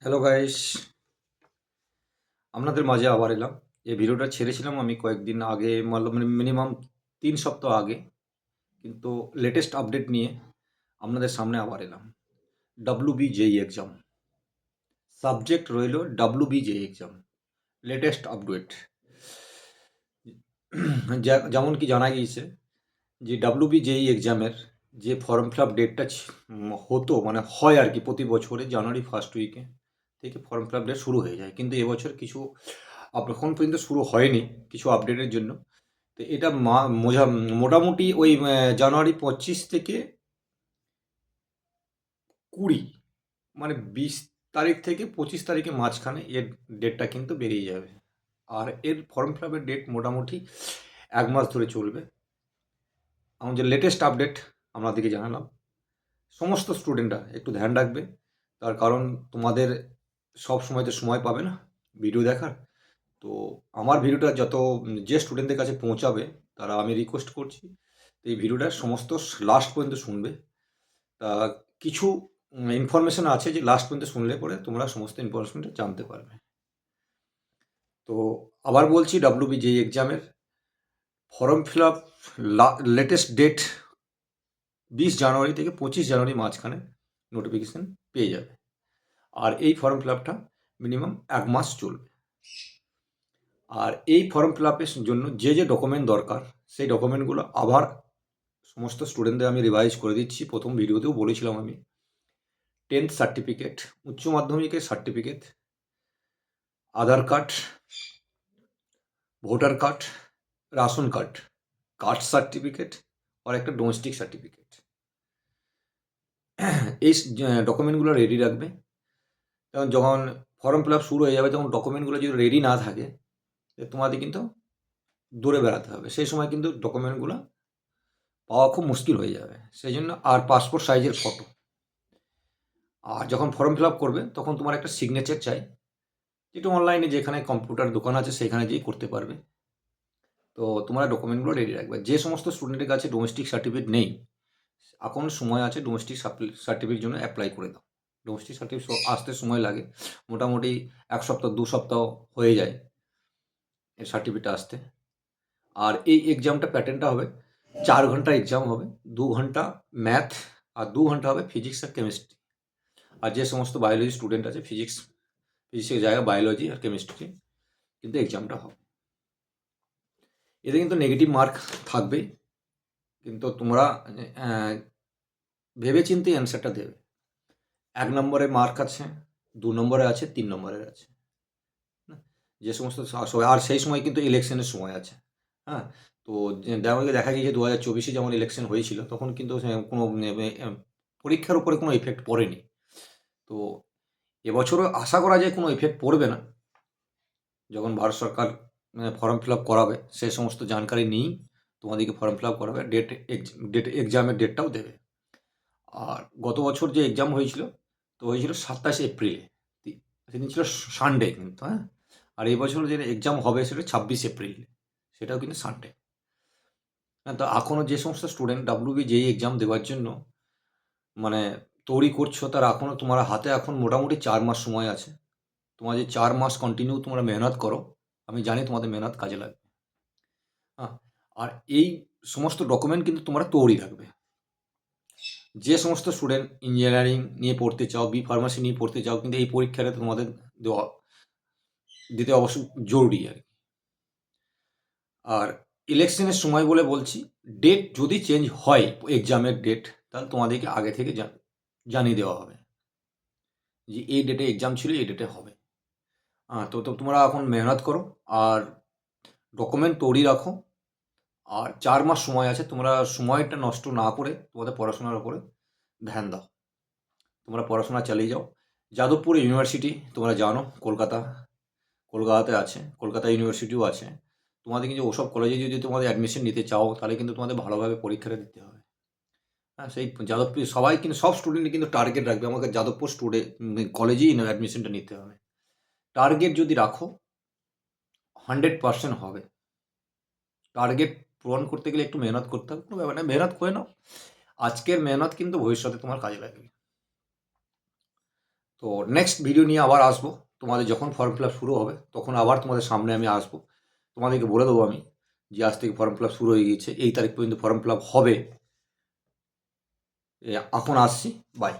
Hello guys, আপনাদের মাঝে আবার এলাম। এই ভিডিওটা ছেড়েছিলাম আমি কয়েকদিন আগে, মানে মিনিমাম ৩ সপ্তাহ আগে। কিন্তু লেটেস্ট আপডেট নিয়ে আপনাদের সামনে আবার এলাম। WBJEE এক্সাম, সাবজেক্ট রইল WBJEE এক্সাম, লেটেস্ট আপডেট। যেমন কি জানা গিয়েছে যে WBJEE এক্সামের যে ফর্ম ফিল আপ ডেটটা হতো, মানে হয় আর কি, প্রতি বছরে জানুয়ারি ফার্স্ট উইকে থেকে ফর্ম ফিল আপ ডেট শুরু হয়ে যায়। কিন্তু এবছর কিছু এখন পর্যন্ত শুরু হয়নি কিছু আপডেটের জন্য। তো এটা মোটামুটি ওই জানুয়ারি 25 থেকে 20, মানে 20 তারিখ থেকে 25 তারিখের মাঝখানে এর ডেটটা কিন্তু বেরিয়ে যাবে। আর এর ফর্ম ফিল আপের ডেট মোটামুটি 1 মাস ধরে চলবে। আমাদের লেটেস্ট আপডেট আপনাদেরকে জানালাম। সমস্ত স্টুডেন্টরা একটু ধ্যান রাখবে, তার কারণ তোমাদের সব সময় তো সময় পাবে না ভিডিও দেখার। তো আমার ভিডিওটা যে স্টুডেন্টদের কাছে পৌঁছাবে, তারা আমি রিকোয়েস্ট করছি এই ভিডিওটা সমস্ত লাস্ট পর্যন্ত শুনবে। তা কিছু ইনফরমেশন আছে যে লাস্ট পর্যন্ত শুনলে পরে তোমরা সমস্ত ইনফরমেশনটা জানতে পারবে। তো আবার বলছি, WBJEE এক্সামের form fill up latest date 20 জানুয়ারি থেকে 25 জানুয়ারি মাঝখানে নোটিফিকেশন পেয়ে যাবে। আর এই ফর্ম ফিল আপটা মিনিমাম 1 মাস চলবে। আর এই ফর্ম ফিল আপের জন্য যে ডকুমেন্ট দরকার, সেই ডকুমেন্টগুলো আবার সমস্ত স্টুডেন্টদের আমি রিভাইজ করে দিচ্ছি। প্রথম ভিডিওতেও বলেছিলাম আমি। 10th সার্টিফিকেট, উচ্চ মাধ্যমিকের certificate, Aadhaar card, voter card, ration card, caste certificate আর একটা ডোমেস্টিক সার্টিফিকেট। এই ডকুমেন্টগুলো রেডি রাখবে। কারণ যখন ফর্ম ফিল আপ শুরু হয়ে যাবে, তখন ডকুমেন্টগুলো যদি রেডি না থাকে, তোমাদের কিন্তু দৌড়ে বেড়াতে হবে। সেই সময় কিন্তু ডকুমেন্টগুলো পাওয়া খুব মুশকিল হয়ে যাবে। সেই জন্য, আর পাসপোর্ট সাইজের ফটো। আর যখন ফর্ম ফিল আপ করবে, তখন তোমার একটা সিগনেচার চাই, যেটা অনলাইনে যেখানে কম্পিউটার দোকান আছে সেখানে যেয়ে করতে পারবে। তো তোমরা ডকুমেন্টগুলো রেডি রাখবে। যে সমস্ত স্টুডেন্টের কাছে ডোমেস্টিক সার্টিফিকেট নেই, এখন সময় আছে ডোমেস্টিক সার্টিফিকেট জন্য অ্যাপ্লাই করে দাও। ডোমেস্টিক সার্টিফিকেট আসতে সময় লাগে, মোটামুটি 1 সপ্তাহ 2 সপ্তাহ হয়ে যায় এই সার্টিফিকেটটা আসতে। আর এই এক্সামটা প্যাটার্নটা হবে 4 ঘন্টা এক্সাম হবে, 2 ঘন্টা ম্যাথ আর 2 ঘন্টা হবে ফিজিক্স আর কেমিস্ট্রি। আর যে সমস্ত বায়োলজি স্টুডেন্ট আছে, ফিজিক্সের জায়গায় বায়োলজি আর কেমিস্ট্রি কিন্তু এক্সামটা হবে। এতে কিন্তু নেগেটিভ মার্ক থাকবেই, কিন্তু তোমরা ভেবে চিন্তে অ্যান্সারটা দেবে। 1 নম্বরে মার্ক আছে, 2 নম্বরে আছে, 3 নম্বরের আছে। যে সমস্ত আর সেই সময় কিন্তু ইলেকশনের সময় আছে। হ্যাঁ, তো দেখা গিয়েছে 2024-এ যেমন ইলেকশন হয়েছিল, তখন কিন্তু কোনো পরীক্ষার উপরে কোনো ইফেক্ট পড়েনি। তো এবছরও আশা করা যায় কোনো ইফেক্ট পড়বে না। যখন ভারত সরকার ফর্ম ফিল আপ করাবে, সে সমস্ত জানকারি নিয়েই তোমাদেরকে ফর্ম ফিল আপ করাবে, এক্সামের ডেটটাও দেবে। আর গত বছর যে এক্সাম হয়েছিল, তো হয়েছিল 27 এপ্রিলে, সেদিন ছিল সানডে কিন্তু। হ্যাঁ, আর এই বছর যে এক্সাম হবে সেটা 26 এপ্রিল, সেটাও কিন্তু সানডে। হ্যাঁ, তো এখনও যে সমস্ত স্টুডেন্ট WBJEE এক্সাম দেওয়ার জন্য মানে তৈরি করছো, তার এখনও তোমার হাতে এখন মোটামুটি 4 মাস সময় আছে। তোমার যে 4 মাস কন্টিনিউ তোমরা মেহনত করো, আমি জানি তোমাদের মেহনত কাজে লাগবে। হ্যাঁ, আর এই সমস্ত ডকুমেন্ট কিন্তু তোমরা তৈরি রাখবে। যে সমস্ত স্টুডেন্ট ইঞ্জিনিয়ারিং নিয়ে পড়তে চাও, ফার্মাসি নিয়ে পড়তে চাও, কিন্তু এই পরীক্ষাটা তোমাদের দিতে অবশ্যই জরুরি আর কি। আর ইলেকশনের সময় বলে বলছি, ডেট যদি চেঞ্জ হয় এক্সামের ডেট, তাহলে তোমাদেরকে আগে থেকে জানিয়ে দেওয়া হবে যে এই ডেটে এক্সাম ছিল, এই ডেটে হবে। তো তোমরা এখন মেহনত করো আর ডকুমেন্ট তৈরি রাখো। আর 4 মাস সময় আছে, তোমরা সময়টা নষ্ট না করে তোমাদের পড়াশোনার উপরে ধ্যান দাও। তোমরা পড়াশোনা চালিয়ে যাও। যাদবপুর ইউনিভার্সিটি তোমরা জানো, কলকাতাতে আছে, কলকাতা ইউনিভার্সিটিও আছে। তোমাদের কিন্তু ওসব কলেজে যদি তোমাদের অ্যাডমিশন নিতে চাও, তাহলে কিন্তু তোমাদের ভালোভাবে পরীক্ষাটা দিতে হবে। হ্যাঁ, সেই যাদবপুর সবাই কিন্তু, সব স্টুডেন্টই কিন্তু টার্গেট রাখবে, আমাকে যাদবপুর কলেজেই অ্যাডমিশনটা নিতে হবে। টার্গেট যদি রাখো, 100% হবে। টার্গেট পূরণ করতে গেলে একটু মেহনত করতে হবে, কোনো ব্যাপার না, মেহনত করে নাও। আজকের মেহনত কিন্তু ভবিষ্যতে তোমার কাজে লাগবে। তো নেক্সট ভিডিও নিয়ে আবার আসবো। তোমাদের যখন ফর্ম ফিল আপ শুরু হবে তখন আবার তোমাদের সামনে আমি আসবো। তোমাদেরকে বলে দেবো আমি যে আজ থেকে ফর্ম ফিল আপ শুরু হয়ে গিয়েছে, এই তারিখ পর্যন্ত ফর্ম ফিল আপ হবে। এখন আসছি, বাই।